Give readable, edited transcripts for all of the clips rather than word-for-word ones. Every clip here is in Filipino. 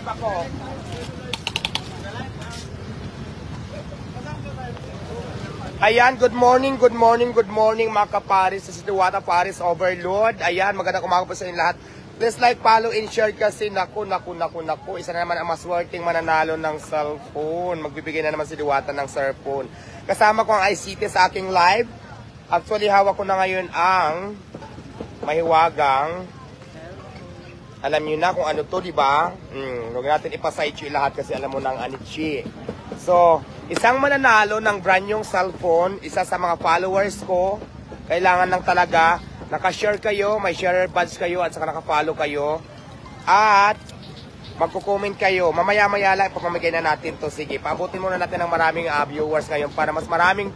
Naka-live ako. Ayan, good morning mga kaparis. This is Diwata Paris Overload. Ayan, magandang umaga po sa inyo lahat. Please like, follow, and share kasi naku. Isa na naman ang maswerteng mananalo ng cellphone. Magbibigay na naman si Diwata ng cellphone. Kasama ko ang ICT sa aking live. Actually, hawak ko na ngayon ang mahiwagang. Alam nyo na kung ano to, di ba? Huwag natin ipasaychi lahat kasi alam mo na ang anichi. So, isang mananalo ng brand yung cellphone, isa sa mga followers ko, kailangan lang talaga, nakashare kayo, may share badge kayo, at saka nakafollow kayo, at magko-comment kayo. Mamaya-maya lang, ipapamigay na natin to. Sige, paabutin muna natin ng maraming viewers ngayon para mas maraming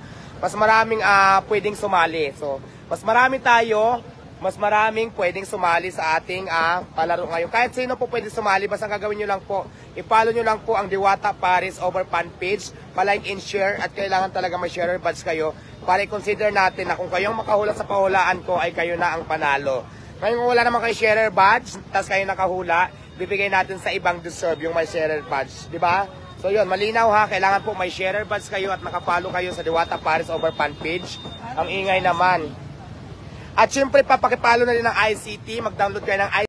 pwedeng sumali. So, mas maraming pwedeng sumali sa ating palaro ngayon. Kahit sino po pwede sumali, basta ang gagawin nyo lang po, i-follow nyo lang po ang Diwata Paris over fan page, pa-like and share, at kailangan talaga may share badge kayo para i-consider natin na kung kayong makahula sa pahulaan ko ay kayo na ang panalo. Ngayon kung wala naman kayo share badge, tas kayo nakahula, bibigay natin sa ibang deserve yung may share badge, di ba? So yun, malinaw ha, kailangan po may share badge kayo at nakapollow kayo sa Diwata Paris over fan page. Ang ingay naman. At syempre, papakipalo na rin ng ICT. Mag-download kayo ng ICT.